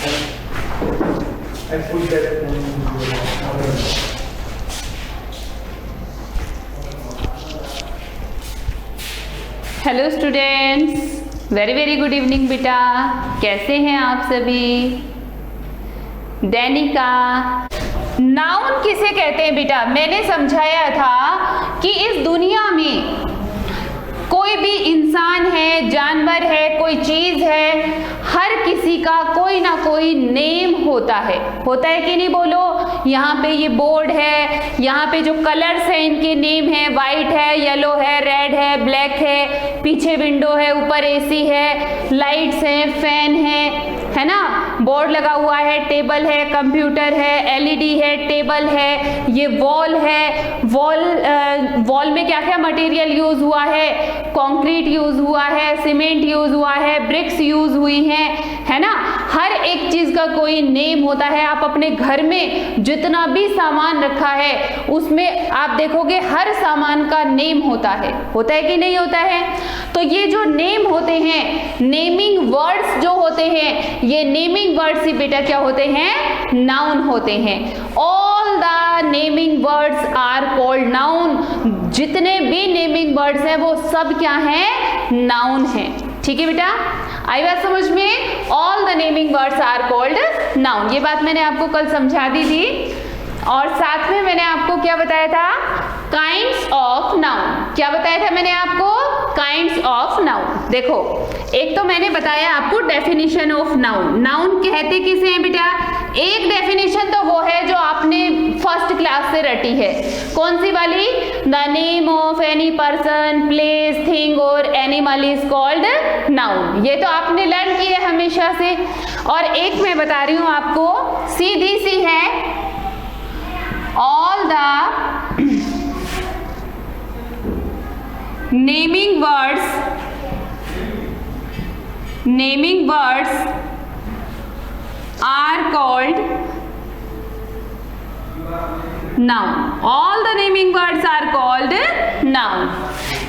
I put that. Hello students, very very good evening बेटा। कैसे हैं आप सभी? दैनिका, नाउन किसे कहते हैं बेटा? मैंने समझाया था कि इस दुनिया में कोई भी इंसान है, जानवर है, कोई चीज है, हर किसी का कोई ना कोई नेम होता है कि नहीं? बोलो। यहाँ पे ये बोर्ड है, यहाँ पे जो कलर्स हैं इनके नेम है, वाइट है, येलो है, रेड है, ब्लैक है, पीछे विंडो है, ऊपर एसी है, लाइट्स हैं, फैन है ना? बोर्ड लगा हुआ है, टेबल है, कंप्यूटर है, एलईडी है, टेबल है, ये वॉल है। वॉल में क्या क्या मटेरियल यूज हुआ है? कंक्रीट यूज हुआ है, सीमेंट यूज हुआ है, ब्रिक्स यूज हुई हैं, है ना? हर एक चीज का कोई नेम होता है। आप अपने घर में जितना भी सामान रखा है उसमें आप देखोगे हर सामान का नेम होता है कि नहीं होता है? तो ये जो नेम होते हैं, नेमिंग वर्ड्स जो होते हैं, ये नेमिंग वर्ड्स ही बेटा क्या होते हैं? नाउन होते हैं। All the naming words are called noun. जितने भी नेमिंग वर्ड्स हैं वो सब क्या हैं? नाउन हैं। ठीक है बेटा, आई बात समझ में? All the naming words are called noun. ये बात मैंने आपको कल समझा दी थी। और साथ में मैंने आपको क्या बताया था? Kinds of noun. क्या बताया था मैंने आपको? Kinds of noun. देखो, एक तो मैंने बताया आपको डेफिनेशन ऑफ नाउन। नाउन कहते किसे हैं बेटा? एक डेफिनेशन तो वो है जो आपने फर्स्ट क्लास से रटी है। कौन सी वाली? The name of any person, place, thing और एनिमल इज कॉल्ड नाउन। ये तो आपने लर्न की है हमेशा से। और एक मैं बता रही हूं आपको, सीधी सी है, all the naming words are called noun. All the naming words are called noun.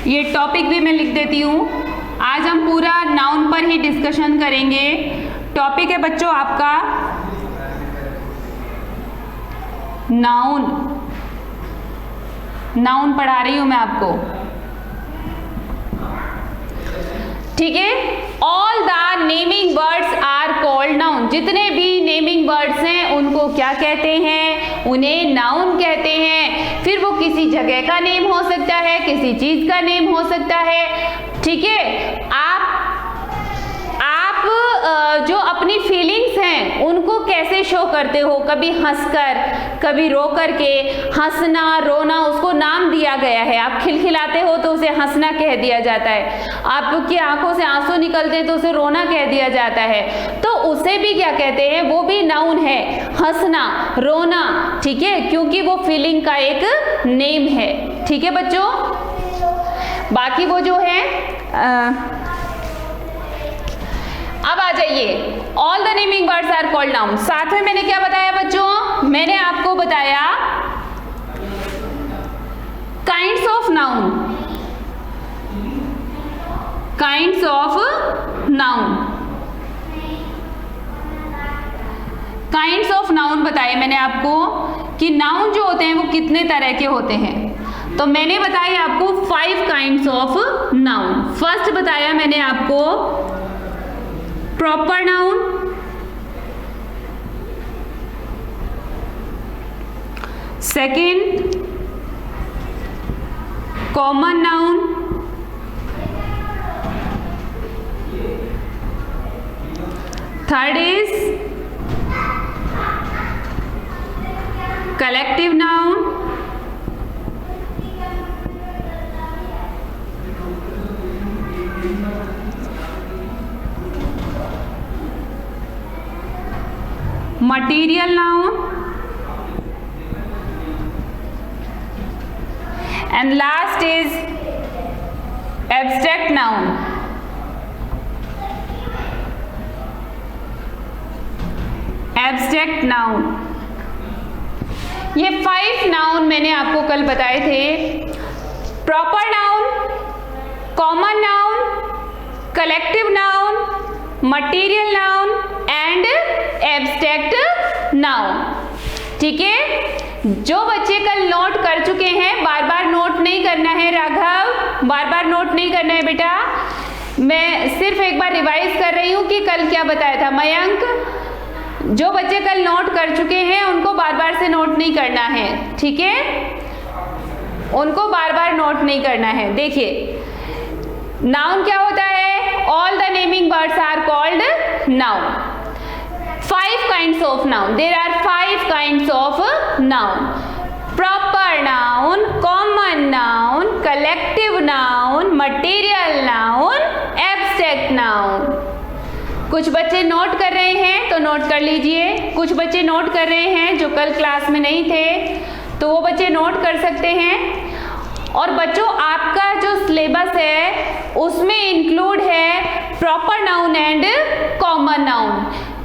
ये टॉपिक भी मैं लिख देती हूँ। आज हम पूरा नाउन पर ही डिस्कशन करेंगे। टॉपिक है बच्चों आपका नाउन। नाउन पढ़ा रही हूं मैं आपको, ठीक है? All the naming words are called noun. जितने भी नेमिंग वर्ड्स हैं उनको क्या कहते हैं? उन्हें नाउन कहते हैं। फिर वो किसी जगह का नेम हो सकता है, किसी चीज का नेम हो सकता है, ठीक है? आप जो अपनी फीलिंग्स हैं उनको कैसे शो करते हो? कभी हंसकर, कभी रो करके। हंसना, रोना, उसको नाम दिया गया है। आप खिलखिलाते हो तो उसे हंसना कह दिया जाता है। आपकी आंखों से आंसू निकलते हैं तो उसे रोना कह दिया जाता है। तो उसे भी क्या कहते हैं? वो भी नाउन है, हंसना, रोना, ठीक है? क्योंकि वो फीलिंग का एक नेम है। ठीक है बच्चों? बाकी वो जो है अब आ जाइए, all the naming words are called noun. साथ में मैंने क्या बताया बच्चों? मैंने आपको बताया kinds of noun. Kinds of noun, kinds of noun बताए मैंने आपको कि नाउन जो होते हैं वो कितने तरह के होते हैं। तो मैंने बताया आपको 5 काइंड्स ऑफ नाउन। फर्स्ट बताया मैंने आपको proper noun, second common noun, third is collective noun, material noun, and last is abstract noun. Abstract noun, ये 5 नाउन मैंने आपको कल बताए थे। Proper noun, common noun, collective noun, material noun and abstract noun. ठीक है, जो बच्चे कल नोट कर चुके हैं, बार बार नोट नहीं करना है राघव, बार बार नोट नहीं करना है बेटा। मैं सिर्फ एक बार रिवाइज कर रही हूँ कि कल क्या बताया था। मयंक, जो बच्चे कल नोट कर चुके हैं उनको बार बार से नोट नहीं करना है, ठीक है, उनको बार बार नोट नहीं करना है। देखिए नाउन क्या होता है, all the naming words are called noun. 5 kinds of noun, there are 5 kinds of noun: proper noun, common noun, collective noun, material noun, abstract noun। कुछ बच्चे नोट कर रहे हैं तो नोट कर लीजिए, कुछ बच्चे नोट कर रहे हैं जो कल क्लास में नहीं थे तो वो बच्चे नोट कर सकते हैं। और बच्चों आपका जो सिलेबस है उसमें इंक्लूड है proper noun and common noun.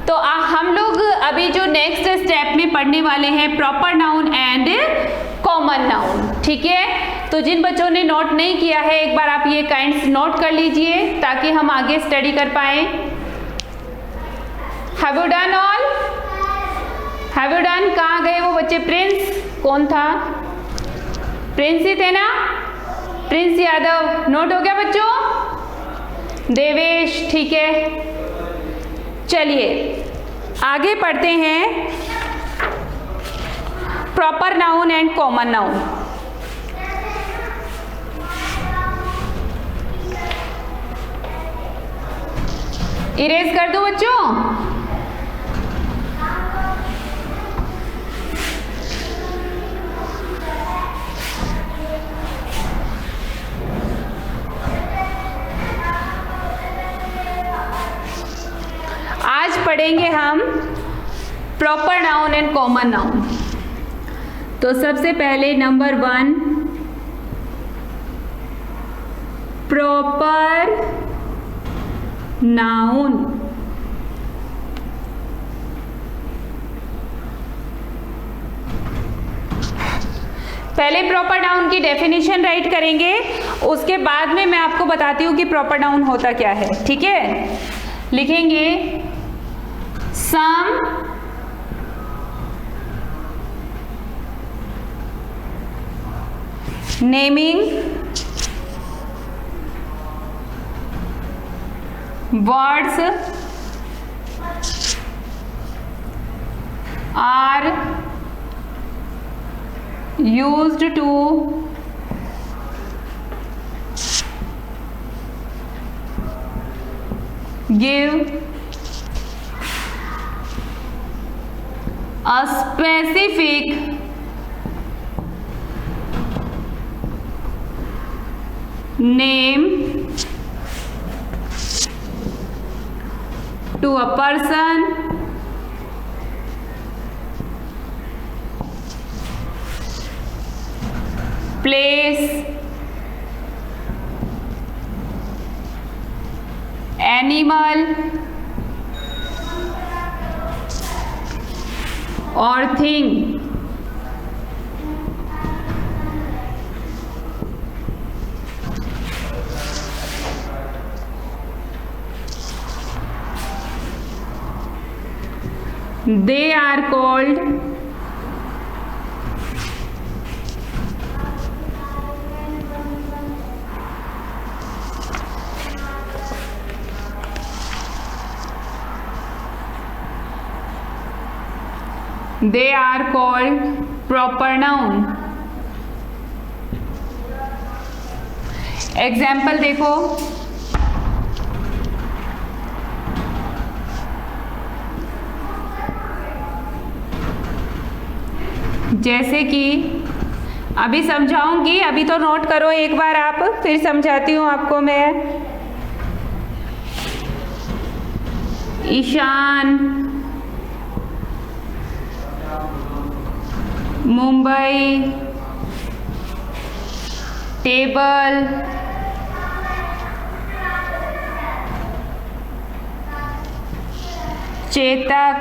तो हम लोग अभी जो नेक्स्ट स्टेप में पढ़ने वाले हैं proper noun and common noun. ठीक है, तो जिन बच्चों ने नोट नहीं किया है एक बार आप ये काइंड्स नोट कर लीजिए ताकि हम आगे स्टडी कर पाए। Have you done all? Have you done? कहाँ गए वो बच्चे? प्रिंस कौन था? प्रिंस ही थे ना? प्रिंस यादव नोट हो गया बच्चों? देवेश, ठीक है, चलिए आगे पढ़ते हैं proper noun and common noun. Erase कर दो बच्चों। आज पढ़ेंगे हम proper noun and common noun. तो सबसे पहले नंबर 1 प्रॉपर नाउन। पहले प्रॉपर नाउन की डेफिनेशन राइट करेंगे, उसके बाद में मैं आपको बताती हूँ कि प्रॉपर नाउन होता क्या है। ठीक है, लिखेंगे some naming words are used to give a specific name to a person, place, animal or thing। They are called proper noun। Example देखो, जैसे कि अभी समझाऊंगी, अभी तो नोट करो एक बार आप, फिर समझाती हूँ आपको मैं। Ishaan, Mumbai, table, Chetak,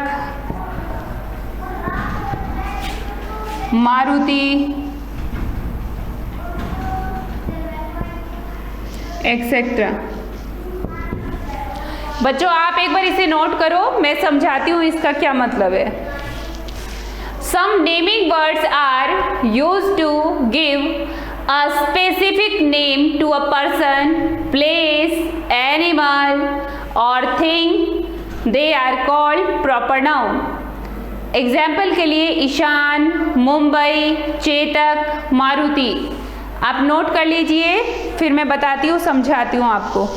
Maruti, etcetera. बच्चों आप एक बार इसे नोट करो, मैं समझाती हूँ इसका क्या मतलब है। Some naming words are used to give a specific name to a person, place, animal or thing. They are called proper noun. Example के लिए ईशान, मुंबई, चेतक, मारुति। आप नोट कर लीजिए, फिर मैं बताती हूँ, समझाती हूँ आपको।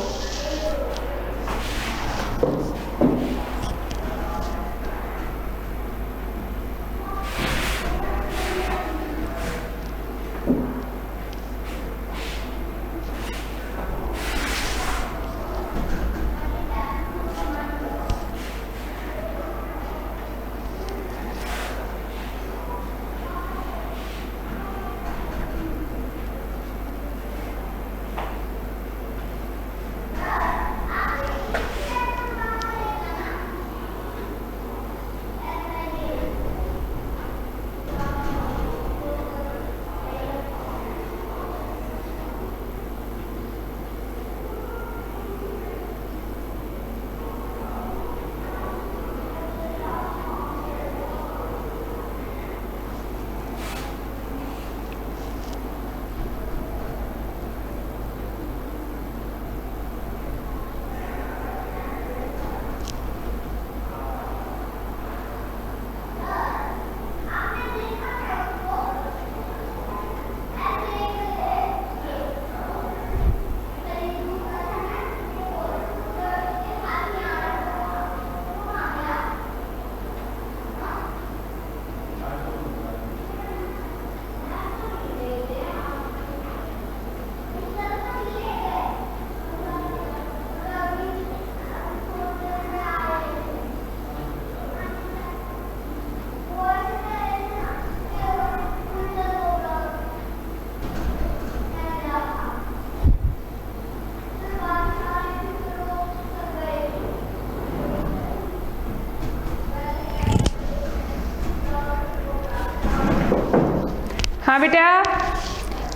हाँ बेटा,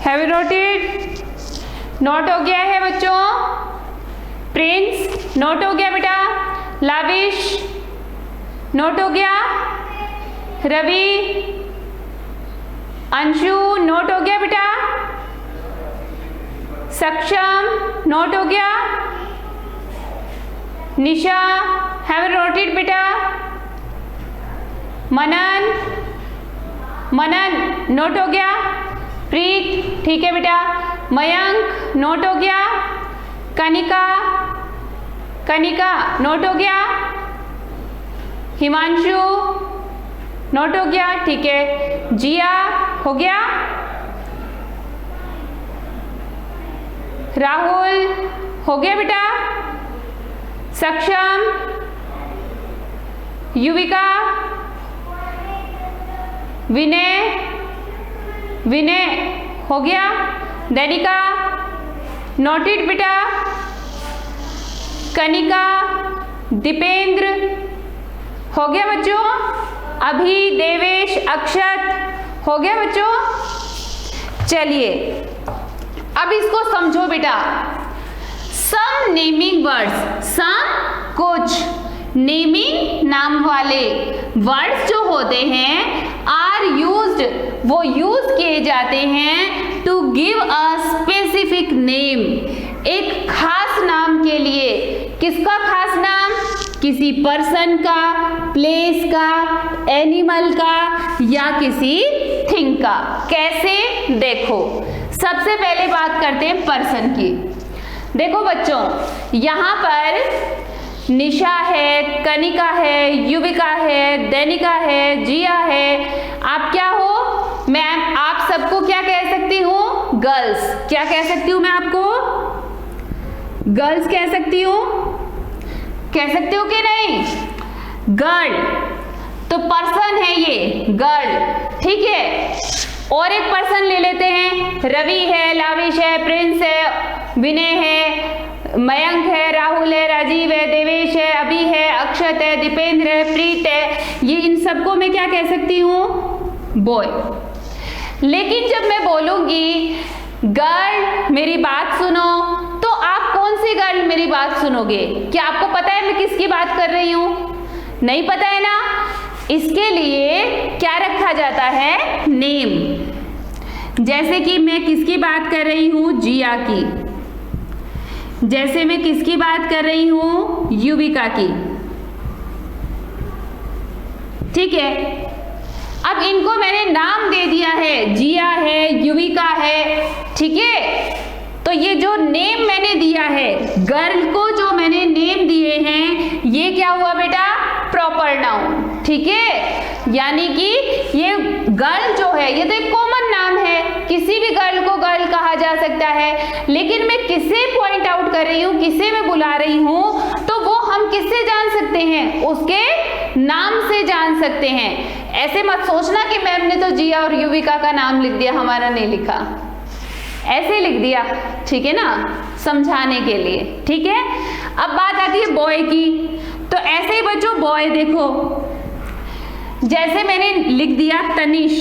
हैव यू नोटेड? नोट हो गया है बच्चों? प्रिंस नोट हो गया बेटा? लाविश नोट हो गया? रवि, अंशु नोट हो गया बेटा? सक्षम नोट हो गया? निशा हैव यू नोटेड बेटा? मनन नोट हो गया? प्रीत ठीक है बेटा? मयंक नोट हो गया? कनिका नोट हो गया? हिमांशु नोट हो गया? ठीक है। जिया हो गया? राहुल हो गया बेटा? सक्षम, युविका, विनय हो गया? दैनिका नोटेड बेटा? कनिका, दीपेंद्र हो गया बच्चों? अभी, देवेश, अक्षत हो गया बच्चों? चलिए अब इसको समझो बेटा। सम नेमिंग वर्ड्स, सम कुछ नेमिंग नाम वाले वर्ड्स जो होते हैं आर यूज्ड, वो यूज किए जाते हैं to give a specific name, एक खास नाम के लिए। किसका खास नाम? किसी पर्सन का, प्लेस का, एनिमल का या किसी थिंग का। कैसे? देखो सबसे पहले बात करते हैं पर्सन की। देखो बच्चों, यहाँ पर निशा है, कनिका है, युविका है, दैनिका है, जिया है। आप क्या हो? मैं आप सबको क्या कह सकती हूँ? गर्ल्स। क्या कह सकती हूँ मैं आपको? गर्ल्स कह सकती हूँ? कह सकती हूँ कि नहीं? गर्ल तो पर्सन है ये, गर्ल, ठीक है। और एक पर्सन ले लेते हैं, रवि है, लाविश है, प्रिंस है, विनय है, मयंक है, राहुल है, राजीव है, देवेश है, अभी है, अक्षत है, दीपेंद्र है, प्रीत है। ये इन सबको मैं क्या कह सकती हूँ? बॉय। लेकिन जब मैं बोलूंगी गर्ल, मेरी बात सुनो, तो आप कौन सी गर्ल मेरी बात सुनोगे? क्या आपको पता है मैं किसकी बात कर रही हूँ? नहीं पता है ना? इसके लिए क्या रखा जाता है? नेम। जैसे कि मैं किसकी बात कर रही हूँ? जिया की। जैसे मैं किसकी बात कर रही हूँ? युविका की। ठीक है, अब इनको मैंने नाम दे दिया है, जिया है, युविका है। ठीक है, तो ये जो नेम मैंने दिया है, गर्ल को जो मैंने नेम दिए हैं, ये क्या हुआ बेटा? Proper noun. ठीक है, यानी कि ये गर्ल जो है ये तो एक कॉमन नाम है, किसी भी गर्ल को गर्ल कहा जा सकता है, लेकिन मैं किसे पॉइंट आउट कर रही हूँ, किसे मैं बुला रही हूँ, तो वो हम किससे जान सकते हैं? उसके नाम से जान सकते हैं। ऐसे मत सोचना कि मैम ने तो जिया और युविका का नाम लिख दिया, हमारा नहीं लिखा, ऐसे लिख दिया। ठीक है ना, समझाने के लिए। ठीक है, अब बात आती है बॉय की। तो ऐसे ही बच्चों बॉय देखो, जैसे मैंने लिख दिया तनिष।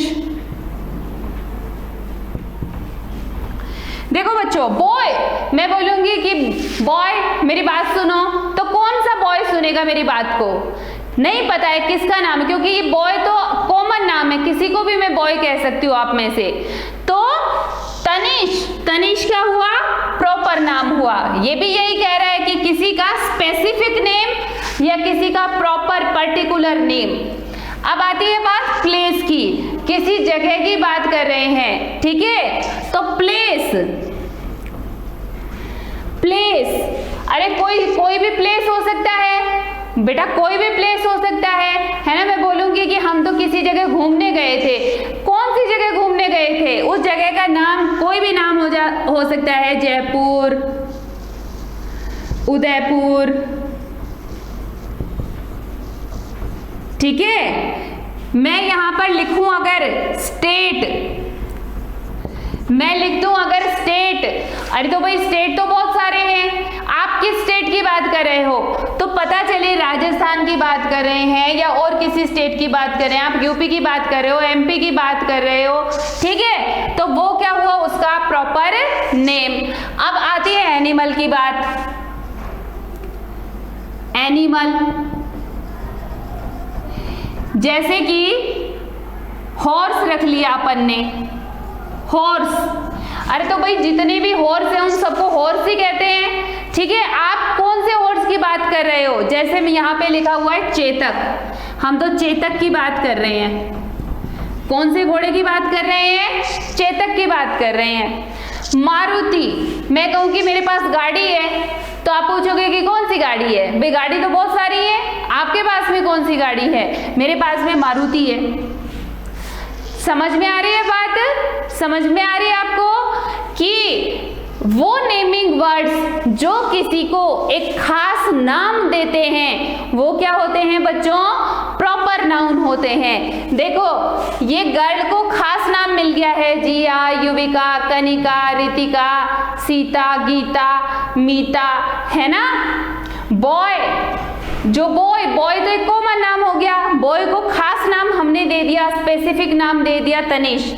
देखो बच्चों, बॉय, मैं बोलूंगी कि बॉय मेरी बात सुनो, तो कौन सा बॉय सुनेगा मेरी बात को? नहीं पता है किसका नाम है, क्योंकि ये बॉय तो कॉमन नाम है, किसी को भी मैं बॉय कह सकती हूँ आप में से। तो तनिष, तनिष क्या हुआ? प्रॉपर नाम हुआ। ये भी यही कह रहा है कि किसी का स्पेसिफिक नेम या किसी का प्रॉपर पर्टिकुलर नेम। अब आती है बात प्लेस की, किसी जगह की बात कर रहे हैं। ठीक है, तो प्लेस, प्लेस, अरे कोई भी प्लेस हो सकता है बेटा, कोई भी प्लेस हो सकता है ना। मैं बोलूंगी कि हम तो किसी जगह घूमने गए थे, कौन सी जगह घूमने गए थे? उस जगह का नाम कोई भी नाम हो सकता है, जयपुर, उदयपुर। ठीक है, मैं यहां पर लिखूं अगर स्टेट, मैं लिख दूं अगर स्टेट, अरे तो भाई स्टेट तो बहुत सारे हैं, आप किस स्टेट की बात कर रहे हो? तो पता चले राजस्थान की बात कर रहे हैं या और किसी स्टेट की बात कर रहे हैं, आप यूपी की बात कर रहे हो, एमपी की बात कर रहे हो। ठीक है, तो वो क्या हुआ? उसका प्रॉपर नेम। अब आती है एनिमल की बात। एनिमल, जैसे कि हॉर्स रख लिया अपन ने, हॉर्स। अरे तो भाई जितने भी हॉर्स हैं उन सबको हॉर्स ही कहते हैं। ठीक है, आप कौन से हॉर्स की बात कर रहे हो? जैसे मैं यहाँ पे लिखा हुआ है चेतक, हम तो चेतक की बात कर रहे हैं। कौन से घोड़े की बात कर रहे हैं? चेतक की बात कर रहे हैं। मारुति, मैं कहूँ कि मेरे पास गाड़ी है, तो आप पूछोगे कि कौन सी गाड़ी है? भाई गाड़ी तो बहुत सारी है, आपके पास में कौन सी गाड़ी है? मेरे पास में मारुति है। समझ में आ रही है बात? समझ में आ रही है आपको कि वो नेमिंग वर्ड्स जो किसी को एक खास नाम देते हैं वो क्या होते हैं बच्चों? प्रॉपर नाउन होते हैं। देखो ये गर्ल को खास नाम मिल गया है, जिया, युविका, कनिका, रितिका, सीता, गीता, मीता, है ना। बॉय, जो बॉय तो एक कॉमन नाम हो गया, बॉय को खास नाम हमने दे दिया, स्पेसिफिक नाम दे दिया तनिष।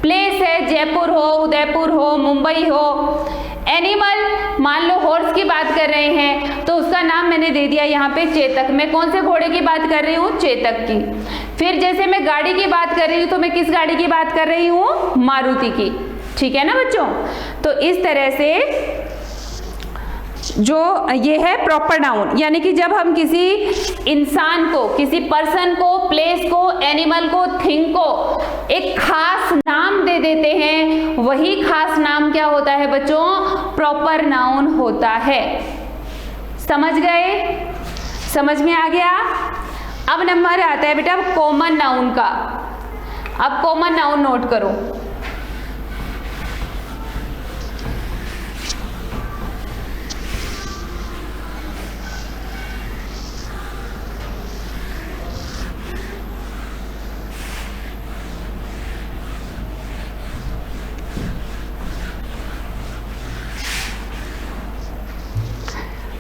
प्लेस है जयपुर हो, उदयपुर हो, मुंबई हो। एनिमल, मान लो हॉर्स की बात कर रहे हैं तो उसका नाम मैंने दे दिया यहाँ पे चेतक। मैं कौन से घोड़े की बात कर रही हूँ? चेतक की। फिर जैसे मैं गाड़ी की बात कर रही हूँ तो मैं किस गाड़ी की बात कर रही हूँ? मारुति की। ठीक है ना बच्चों। तो इस तरह से जो ये है प्रॉपर नाउन, यानी कि जब हम किसी इंसान को, किसी पर्सन को, प्लेस को, एनिमल को, थिंग को एक खास नाम दे देते हैं, वही खास नाम क्या होता है बच्चों? प्रॉपर नाउन होता है। समझ गए? समझ में आ गया? अब नंबर आता है बेटा कॉमन नाउन का। अब कॉमन नाउन नोट करो।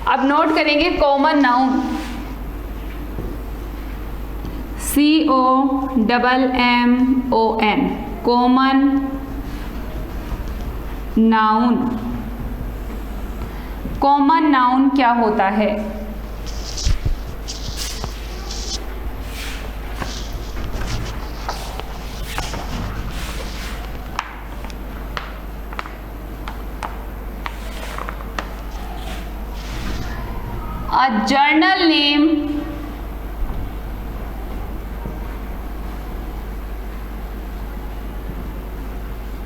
अब नोट करेंगे common noun, COMMON, common noun. Common noun क्या होता है? A journal name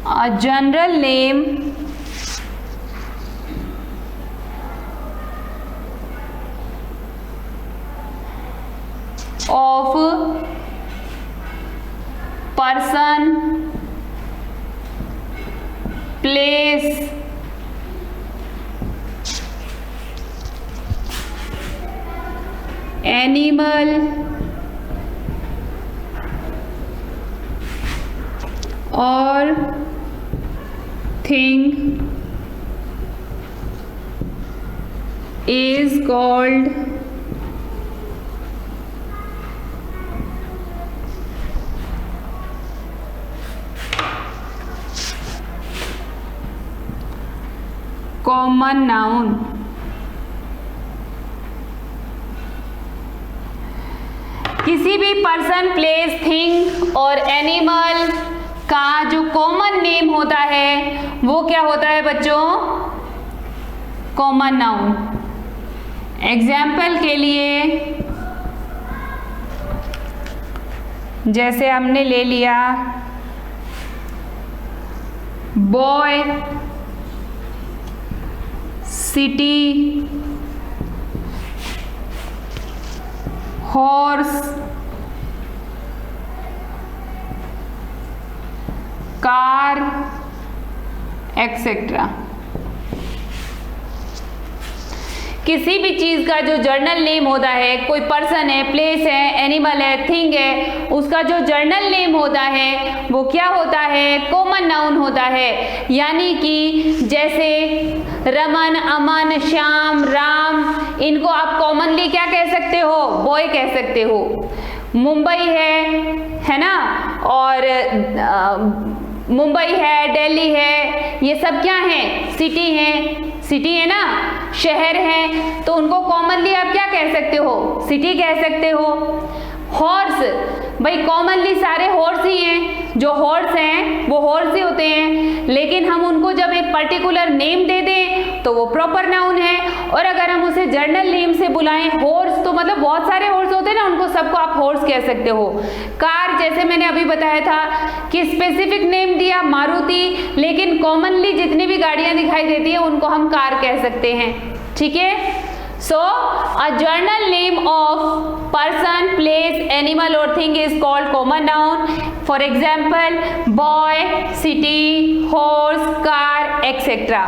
a general name of person, place, animal or thing is called common noun। किसी भी पर्सन, प्लेस, थिंग और एनिमल का जो कॉमन नेम होता है वो क्या होता है बच्चों? Common noun. एग्जाम्पल के लिए जैसे हमने ले लिया boy, city, horse, car, etcetera. किसी भी चीज का जो जर्नल नेम होता है, कोई पर्सन है, प्लेस है, एनिमल है, थिंग है, उसका जो जर्नल नेम होता है वो क्या होता है? कॉमन नाउन होता है। यानी कि जैसे रमन, अमन, श्याम, राम, इनको आप कॉमनली क्या कह सकते हो? बॉय कह सकते हो। मुंबई है ना, और मुंबई है, दिल्ली है, ये सब क्या है? सिटी है, सिटी है ना, शहर है, तो उनको कॉमनली आप क्या कह सकते हो? सिटी कह सकते हो। हॉर्स, भाई कॉमनली सारे हॉर्स ही हैं, जो हॉर्स हैं वो हॉर्स ही होते हैं, लेकिन हम उनको जब एक पर्टिकुलर नेम दे दें तो वो प्रॉपर नाउन है, और अगर हम उसे जर्नल नेम से बुलाएं हॉर्स, तो मतलब बहुत सारे हॉर्स होते हैं ना, उनको सबको आप हॉर्स कह सकते हो। कार, जैसे मैंने अभी बताया था कि स्पेसिफिक नेम दिया मारुति, लेकिन कॉमनली जितनी भी गाड़ियां दिखाई देती है उनको हम कार कह सकते हैं। ठीक है, so a journal name of person, place, animal or thing is called common noun. For example, boy, city, horse, car, etc.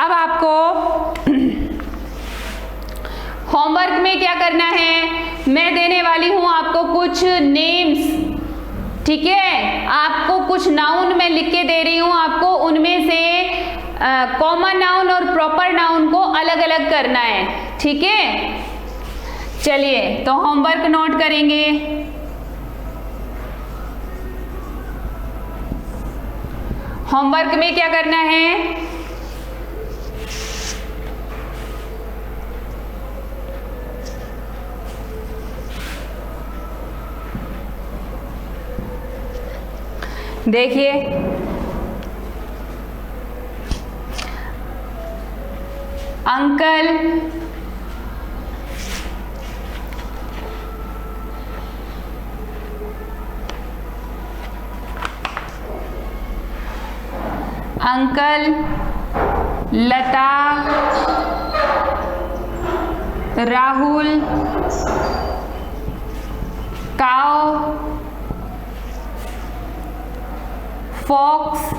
अब आपको होमवर्क में क्या करना है? मैं देने वाली हूं आपको कुछ नेम्स, ठीक है, आपको कुछ नाउन मैं लिख के दे रही हूं, आपको उनमें से कॉमन नाउन और प्रॉपर नाउन को अलग अलग करना है। ठीक है, चलिए तो होमवर्क नोट करेंगे। होमवर्क में क्या करना है? देखिए, uncle, uncle, Lata, Rahul, cow, fox,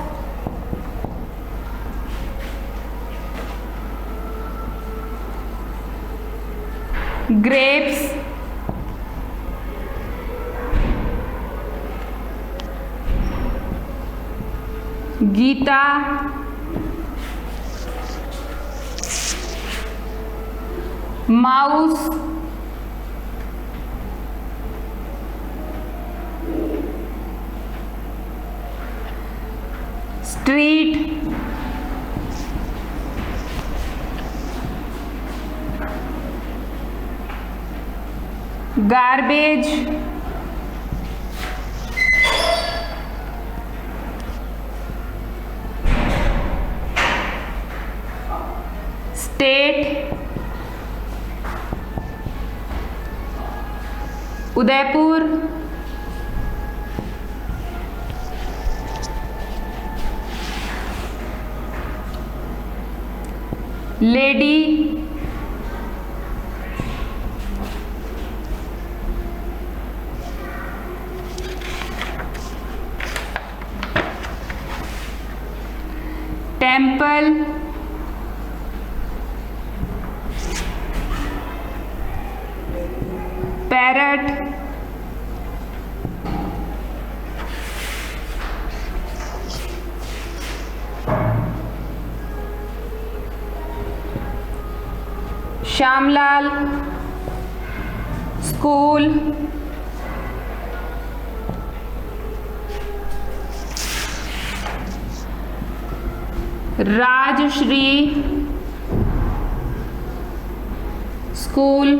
grapes, Geeta, mouse, street, garbage, state, Udaipur, lady, temple, parrot, Shyamlal, school, Rajshree, school,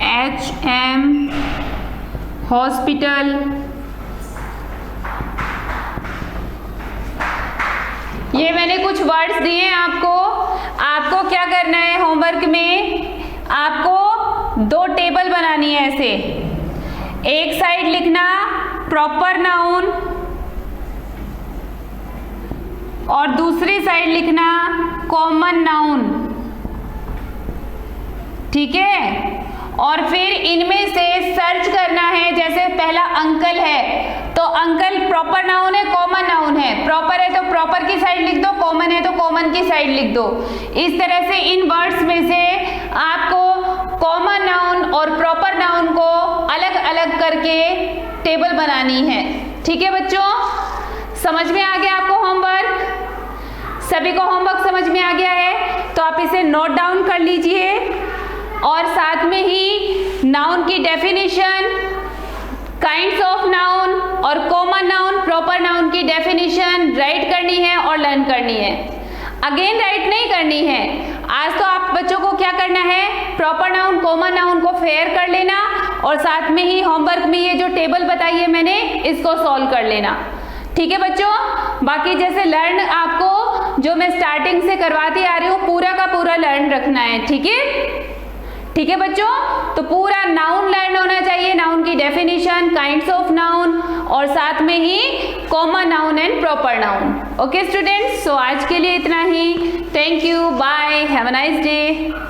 HM, hospital, ये मैंने कुछ वर्ड्स दिए हैं आपको। आपको क्या करना है होमवर्क में, आपको 2 टेबल बनानी है ऐसे। एक साइड लिखना प्रॉपर नाउन और दूसरी साइड लिखना कॉमन नाउन, ठीक है। और फिर इनमें से सर्च करना है, जैसे पहला अंकल है तो अंकल प्रॉपर नाउन है कॉमन नाउन है, प्रॉपर है तो प्रॉपर की साइड लिख दो, कॉमन है तो कॉमन की साइड लिख दो। इस तरह से इन वर्ड्स में से आपको कॉमन नाउन और प्रॉपर नाउन को अलग अलग करके टेबल बनानी है, ठीक है बच्चों। समझ में आ गया आपको होमवर्क? सभी को होमवर्क समझ में आ गया है तो आप इसे नोट डाउन कर लीजिए और साथ में ही नाउन की डेफिनेशन, काइंड्स ऑफ नाउन और कॉमन नाउन, प्रॉपर नाउन की डेफिनेशन राइट करनी है और लर्न करनी है। अगेन राइट नहीं करनी है। आज तो आप बच्चों को क्या करना है, प्रॉपर नाउन कॉमन नाउन को फेयर कर लेना और साथ में ही होमवर्क में ये जो टेबल बताई है मैंने इसको सॉल्व कर लेना, ठीक है बच्चों। बाकी जैसे लर्न आपको जो मैं स्टार्टिंग से करवाती आ रही हूँ पूरा का पूरा लर्न रखना है, ठीक है, ठीक है बच्चों। तो पूरा नाउन लर्न होना चाहिए, नाउन की डेफिनेशन, काइंड्स ऑफ नाउन और साथ में ही common noun and proper noun. Okay students, so आज के लिए इतना ही। Thank you, bye, have a nice day.